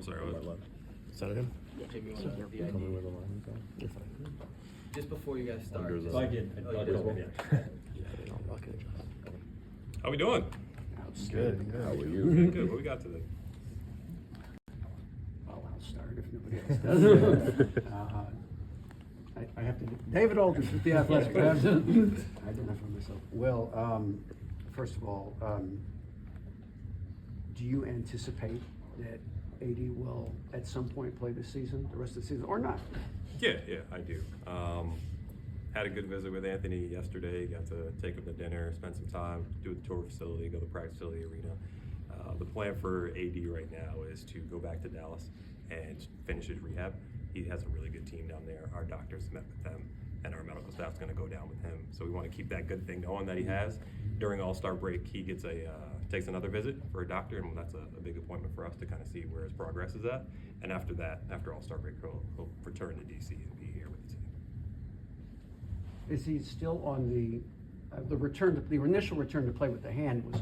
sorry. Is that him? Yeah, Jimmy, Tell me where the line is at. You're fine. just before you guys start. Under the- just- So I did. Oh, you did? Okay. How we doing? Good. How are Good, good. What we got today? Well, I'll start if nobody else does. I have to, David Aldridge with the Athletic. I identify myself. Well, first of all, do you anticipate that AD will at some point play this season, the rest of the season, or not? Yeah, I do. Had a good visit with Anthony yesterday. Got to take him to dinner, spend some time, do the tour facility, go to the practice facility arena. The plan for AD right now is to go back to Dallas and finish his rehab. He has a really good team down there. Our doctors met with them, and our medical staff's going to go down with him. So we want to keep that good thing going that he has. During All-Star break, he gets takes another visit for a doctor, and that's a big appointment for us to kind of see where his progress is at. And after that, after All-Star break, he'll return to DC and be here with the team. Is he still on the initial return to play with the hand was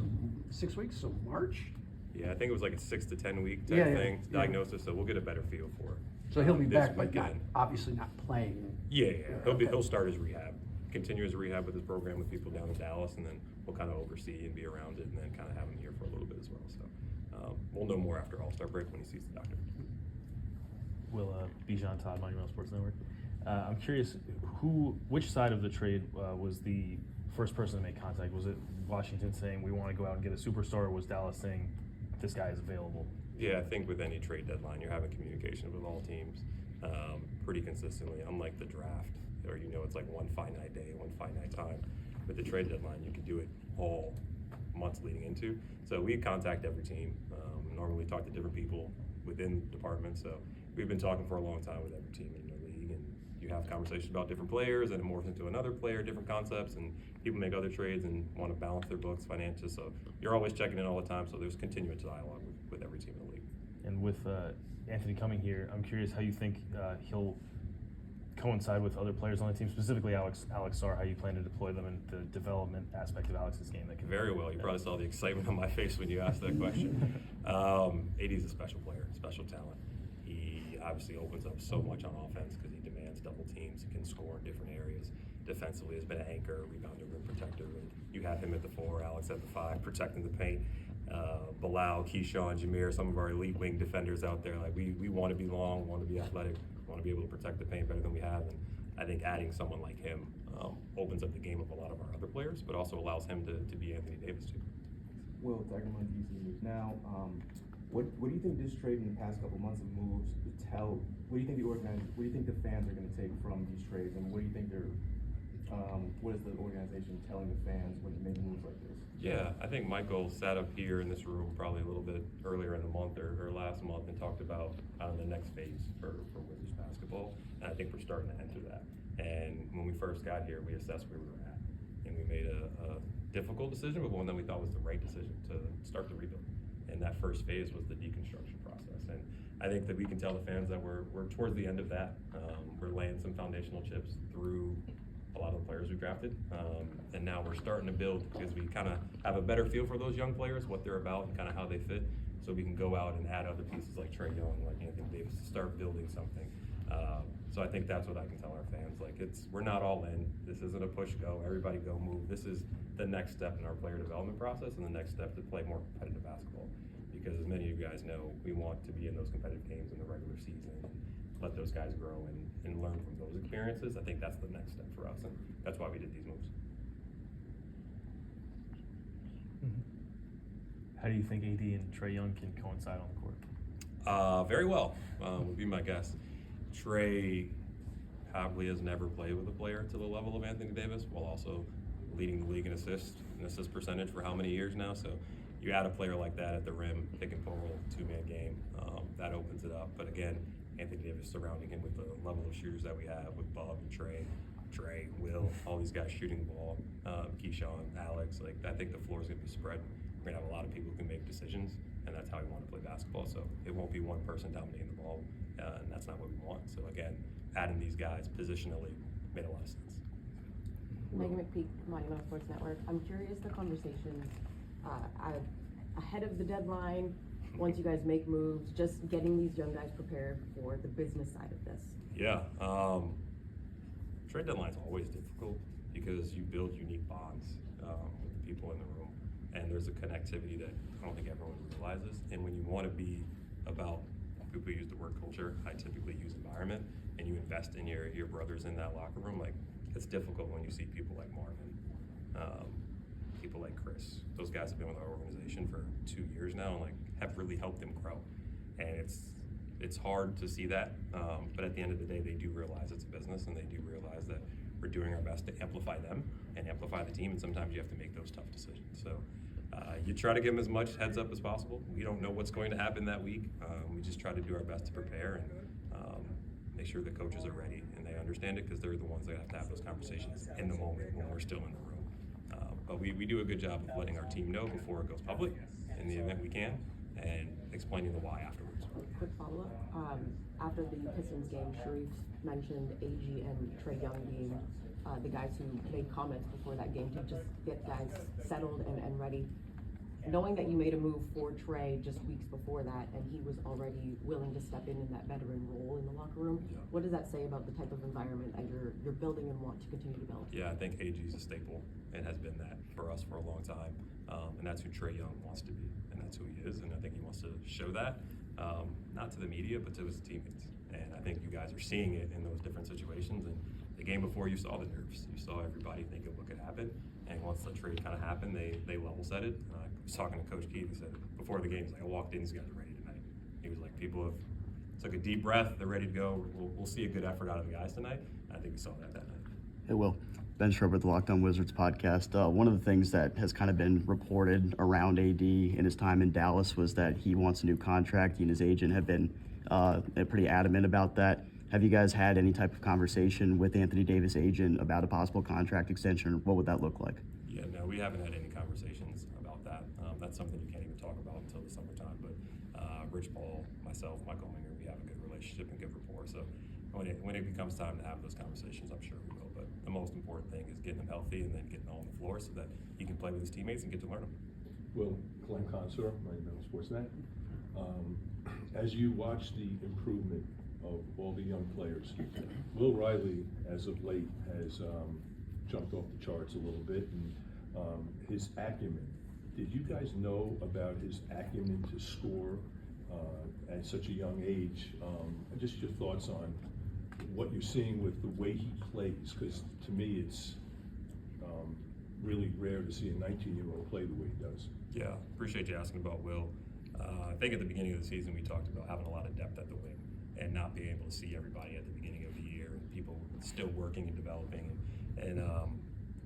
6 weeks, so March? Yeah, I think it was like a 6 to 10 week type Yeah, thing, yeah. diagnosis, so we'll get a better feel for it. So he'll be this back, but not, weekend. obviously not playing. Yeah. Okay. He'll start his rehab, continue his rehab with his program with people down in Dallas, and then we'll kind of oversee and be around it, and then kind of have him here for a little bit as well. So we'll know more after All-Star break when he sees the doctor. Bijan Todd, Monumental Sports Network. I'm curious, which side of the trade was the first person to make contact? Was it Washington saying we want to go out and get a superstar, or was Dallas saying this guy is available? Yeah, I think with any trade deadline, you're having communication with all teams pretty consistently. Unlike the draft, or it's like one finite day, one finite time. With the trade deadline, you can do it all months leading into. So we contact every team. Normally talk to different people within the department. So we've been talking for a long time with every team in the league, and you have conversations about different players, and it morphs into another player, different concepts, and people make other trades and want to balance their books, financials. So you're always checking in all the time. So there's continuous dialogue with every team in the league. And with Anthony coming here, I'm curious how you think he'll coincide with other players on the team, specifically Alex Sarr, how you plan to deploy them in the development aspect of Alex's game. That can Very well. You probably saw the excitement on my face when you asked that question. AD's a special player, special talent. He obviously opens up so much on offense because he demands double teams. He can score in different areas. Defensively has been an anchor, rebounder, rim protector. And you have him at the 4, Alex at the 5, protecting the paint. Bilal, Keyshawn, Jameer, some of our elite wing defenders out there. Like we want to be long, want to be athletic, want to be able to protect the paint better than we have. And I think adding someone like him opens up the game of a lot of our other players, but also allows him to be Anthony Davis too. Will, Tigerman DC News. Now, what do you think this trade in the past couple months of moves tell? What do you think the fans are going to take from these trades, and what do you think what is the organization telling the fans when they make moves like this? Yeah, I think Michael sat up here in this room probably a little bit earlier in the month or last month and talked about the next phase for Wizards basketball, and I think we're starting to enter that. And when we first got here, we assessed where we were at, and we made a difficult decision, but one that we thought was the right decision to start the rebuild. And that first phase was the deconstruction process. And I think that we can tell the fans that we're towards the end of that. We're laying some foundational chips through a lot of the players we drafted, and now we're starting to build because we kind of have a better feel for those young players, what they're about, and kind of how they fit. So we can go out and add other pieces like Trae Young, like Anthony Davis, to start building something. So I think that's what I can tell our fans. Like we're not all in. This isn't a push go. Everybody go move. This is the next step in our player development process, and the next step to play more competitive basketball. Because as many of you guys know, we want to be in those competitive games in the regular season. Let those guys grow and learn from those experiences. I think that's the next step for us, and that's why we did these moves. How do you think AD and Trae Young can coincide on the court? Very well, would be my guess. Trae probably has never played with a player to the level of Anthony Davis, while also leading the league in assist percentage for how many years now. So you add a player like that at the rim, pick and pull, 2-man game, that opens it up. But again, Anthony Davis surrounding him with the level of shooters that we have with Bob and Trae, Will, all these guys shooting the ball, Keyshawn, Alex. Like I think the floor is going to be spread. We're going to have a lot of people who can make decisions, and that's how we want to play basketball. So it won't be one person dominating the ball, and that's not what we want. So again, adding these guys positionally made a lot of sense. Megan McPeak, Monumental Sports Network. I'm curious the conversations ahead of the deadline, once you guys make moves, just getting these young guys prepared for the business side of this? Yeah, trade deadline's always difficult because you build unique bonds with the people in the room, and there's a connectivity that I don't think everyone realizes. And when you want to be about, people use the word culture, I typically use environment, and you invest in your brothers in that locker room, like it's difficult when you see people like Marvin, people like Chris. Those guys have been with our organization for 2 years now and like have really helped them grow. And it's hard to see that, but at the end of the day, they do realize it's a business, and they do realize that we're doing our best to amplify them and amplify the team, and sometimes you have to make those tough decisions. So you try to give them as much heads up as possible. We don't know what's going to happen that week. We just try to do our best to prepare and make sure the coaches are ready and they understand it, because they're the ones that have to have those conversations in the moment when we're still in the room. But we do a good job of letting our team know before it goes public in the event we can, and explaining the why afterwards. Quick follow-up. After the Pistons game, Sharif mentioned AG and Trae Young being the guys who made comments before that game to just get guys settled and ready. Knowing that you made a move for Trae just weeks before that, and he was already willing to step in that veteran role in the locker room, what does that say about the type of environment that you're building and want to continue to build? Yeah, I think AG is a staple and has been that for us for a long time, and that's who Trae Young wants to be, and that's who he is, and I think he wants to show that, not to the media, but to his teammates. And I think you guys are seeing it in those different situations. And the game before, you saw the nerves. You saw everybody thinking what could happen. And once the trade kind of happened, they level set it. I was talking to Coach Keith. He said before the game, he's like, I walked in, these guys are ready tonight. He was like, people have took a deep breath. They're ready to go. We'll see a good effort out of the guys tonight. I think we saw that night. Hey, Will. Ben Schroeder with the Locked On Wizards podcast. One of the things that has kind of been reported around AD in his time in Dallas was that he wants a new contract. He and his agent have been pretty adamant about that. Have you guys had any type of conversation with Anthony Davis' agent about a possible contract extension? What would that look like? Yeah, no, we haven't had any conversations about that. That's something you can't even talk about until the summertime. But Rich Paul, myself, Michael Minger, we have a good relationship and good rapport. So when it becomes time to have those conversations, I'm sure we will. But the most important thing is getting him healthy and then getting on the floor so that he can play with his teammates and get to learn them. Well, Clem Consor, my email Sportsnet. As you watch the improvement of all the young players, Will Riley, as of late, has jumped off the charts a little bit, and his acumen. Did you guys know about his acumen to score at such a young age? Just your thoughts on what you're seeing with the way he plays, because to me it's really rare to see a 19-year-old play the way he does. Yeah, appreciate you asking about Will. I think at the beginning of the season we talked about having a lot of depth at the wing and not being able to see everybody at the beginning of the year, and people still working and developing and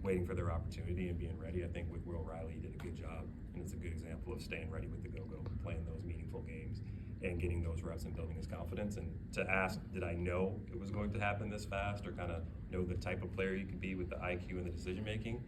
waiting for their opportunity and being ready. I think with Will Riley, he did a good job, and it's a good example of staying ready with the go-go, playing those meaningful games and getting those reps and building his confidence. And to ask, did I know it was going to happen this fast, or kind of know the type of player you could be with the IQ and the decision-making?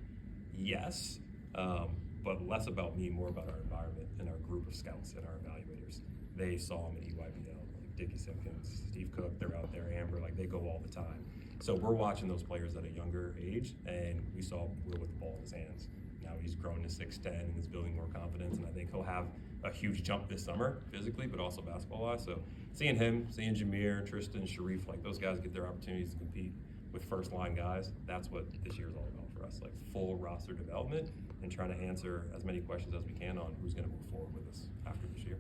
Yes, but less about me, more about our environment and our group of scouts and our evaluators. They saw him at EYBL, like Dickie Simpkins, Steve Cook, they're out there, Amber, like they go all the time. So we're watching those players at a younger age, and we saw Will with the ball in his hands. Now he's grown to 6'10" and is building more confidence, and I think he'll have a huge jump this summer, physically, but also basketball-wise. So seeing him, seeing Jameer, Tristan, Sharif, like those guys get their opportunities to compete with first-line guys, that's what this year is all about for us, like full roster development and trying to answer as many questions as we can on who's going to move forward with us after this year.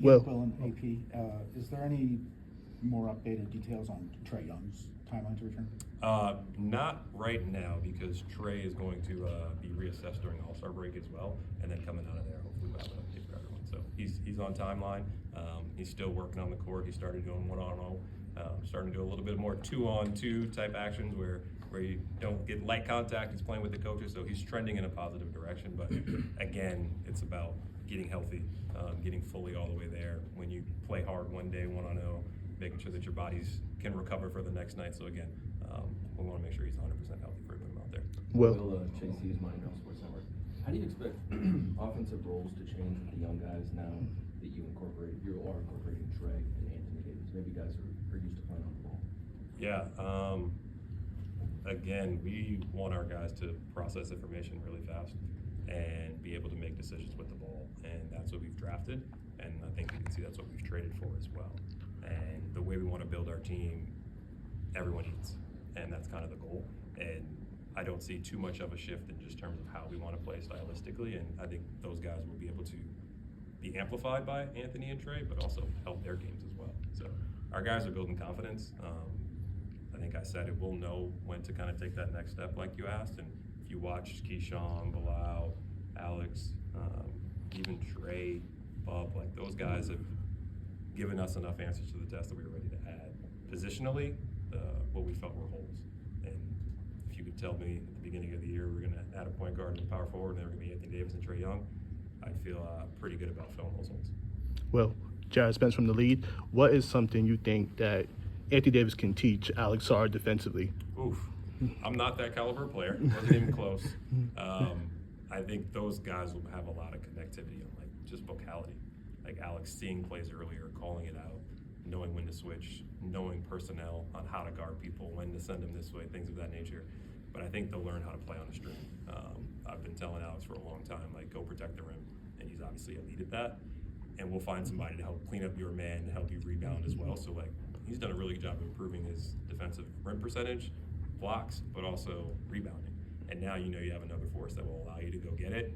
Well, Will and AP, is there any more updated details on Trae Young's timeline to return? Not right now, because Trae is going to be reassessed during All-Star break as well, and then coming out of there, hopefully we'll have an update for everyone. So he's on timeline. He's still working on the court. He started doing one-on-one, starting to do a little bit more two-on-two type actions where you don't get light contact. He's playing with the coaches, so he's trending in a positive direction. But again, it's about getting healthy, getting fully all the way there. When you play hard one day, 1-0, making sure that your bodies can recover for the next night. So again, we want to make sure he's 100% healthy for him out there. Well, Chase Hughes, my email Sports Network. How do you expect offensive roles to change with the young guys now that you are incorporating Trae and Anthony Davis? Maybe guys are used to playing on the ball. Yeah. Again, we want our guys to process information really fast and be able to make decisions with the ball, and that's what we've drafted. And I think you can see that's what we've traded for as well. And the way we want to build our team, everyone eats, and that's kind of the goal. And I don't see too much of a shift in just terms of how we want to play stylistically, and I think those guys will be able to be amplified by Anthony and Trey, but also help their games as well. So our guys are building confidence. I think I said it, we'll know when to kind of take that next step like you asked, and if you watch Keyshawn, Bilal, Alex, even Trey, Bub, like those guys have given us enough answers to the test that we were ready to add. Positionally, what we felt were holes. And if you could tell me at the beginning of the year we're going to add a point guard and a power forward, and then we're going to be Anthony Davis and Trey Young, I'd feel pretty good about filling those holes. Well, Jared Spence from the lead, what is something you think that Anthony Davis can teach Alex Sarr defensively? Oof, I'm not that caliber player. Wasn't even close. I think those guys will have a lot of connectivity on like just vocality. Like Alex seeing plays earlier, calling it out, knowing when to switch, knowing personnel on how to guard people, when to send them this way, things of that nature. But I think they'll learn how to play on the string. I've been telling Alex for a long time, like, go protect the rim, and he's obviously elite at that. And we'll find somebody to help clean up your man, to help you rebound as well. So, like, he's done a really good job of improving his defensive rim percentage, blocks, but also rebounding. And now you know you have another force that will allow you to go get it.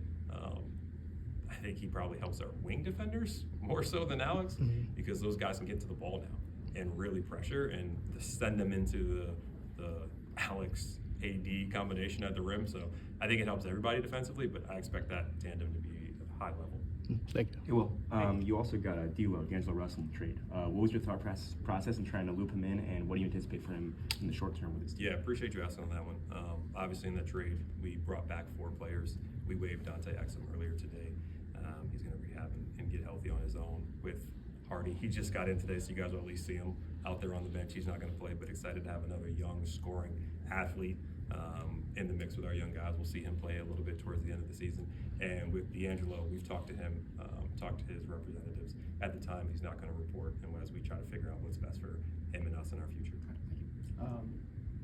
I think he probably helps our wing defenders more so than Alex, because those guys can get to the ball now and really pressure and to send them into the Alex AD combination at the rim. So I think it helps everybody defensively, but I expect that tandem to be at a high level. Thank you. Hey, Will, you also got a D'Angelo Russell in the trade. What was your thought process in trying to loop him in, and what do you anticipate for him in the short term with his team? Yeah, appreciate you asking on that one. Obviously, in that trade, we brought back 4 players. We waived Dante Exum earlier today. He's going to rehab and get healthy on his own with Hardy. He just got in today, so you guys will at least see him out there on the bench. He's not going to play, but excited to have another young scoring athlete in the mix with our young guys. We'll see him play a little bit towards the end of the season. And with D'Angelo, we've talked to him, talked to his representatives. At the time, he's not going to report, and as we try to figure out what's best for him and us in our future.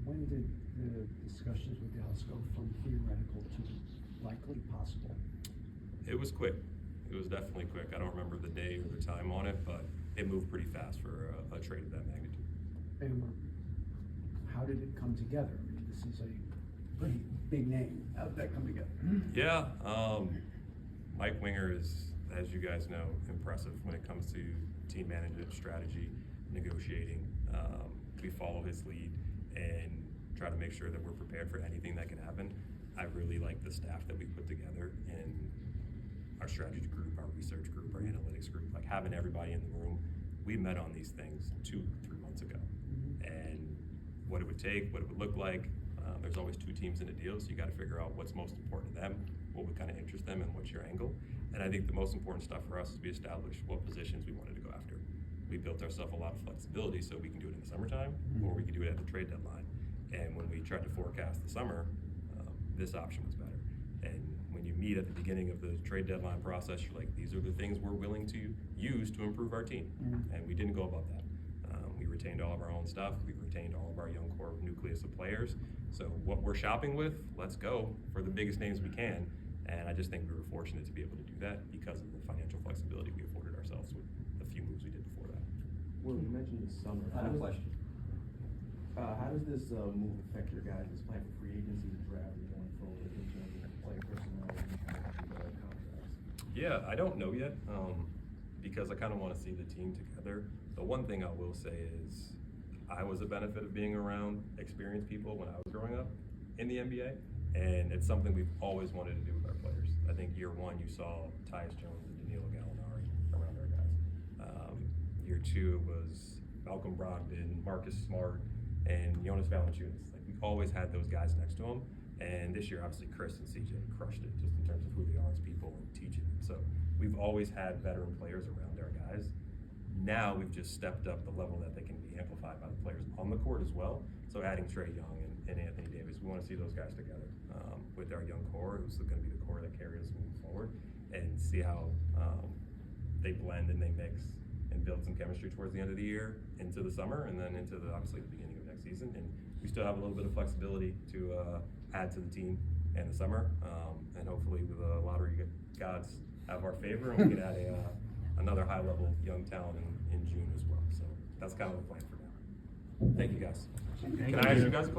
When did the discussions with Dallas go from theoretical to likely possible? It was quick. It was definitely quick. I don't remember the day or the time on it, but it moved pretty fast for a trade of that magnitude. And how did it come together? I mean, this is a pretty big name. How did that come together? Yeah, Mike Winger is, as you guys know, impressive when it comes to team management, strategy, negotiating. We follow his lead and try to make sure that we're prepared for anything that can happen. I really like the staff that we put together in our strategy group, our research group, our analytics group, like having everybody in the room. We met on these things 2-3 months ago, and what it would take, what it would look like. There's always 2 teams in a deal, so you got to figure out what's most important to them, what would kind of interest them, and what's your angle. And I think the most important stuff for us is we established what positions we wanted to go after. We built ourselves a lot of flexibility so we can do it in the summertime, or we can do it at the trade deadline. And when we tried to forecast the summer, this option was better. And when you meet at the beginning of the trade deadline process, you're like, these are the things we're willing to use to improve our team. And we didn't go above that. We retained all of our own stuff. We retained all of our young core nucleus of players. So what we're shopping with, let's go for the biggest names we can. And I just think we were fortunate to be able to do that because of the financial flexibility we afforded ourselves with the few moves we did before that. Well, you mentioned the summer. I have a question. How does this move affect your guys' plan for free agency, the draft, going forward in terms of player personnel and contracts? Yeah, I don't know yet because I kind of want to see the team together. The one thing I will say is I was a benefit of being around experienced people when I was growing up in the NBA, and it's something we've always wanted to do with our players. I think year 1 you saw Tyus Jones and Danilo Gallinari around our guys. Year 2 was Malcolm Brogdon, Marcus Smart, and Jonas Valanciunas. Like, we've always had those guys next to them. And this year, obviously, Chris and CJ crushed it just in terms of who they are as people and teaching them. So we've always had veteran players around our guys. Now we've just stepped up the level that they can be amplified by the players on the court as well. So adding Trey Young and Anthony Davis, we want to see those guys together with our young core, who's going to be the core that carries us moving forward, and see how they blend and they mix and build some chemistry towards the end of the year into the summer and then into obviously the beginning of next season. And we still have a little bit of flexibility to add to the team in the summer, and hopefully with the lottery gods have our favor and we can add another high-level young talent in June as well. So that's kind of the plan for now. Thank you, guys. Can I ask you guys a question?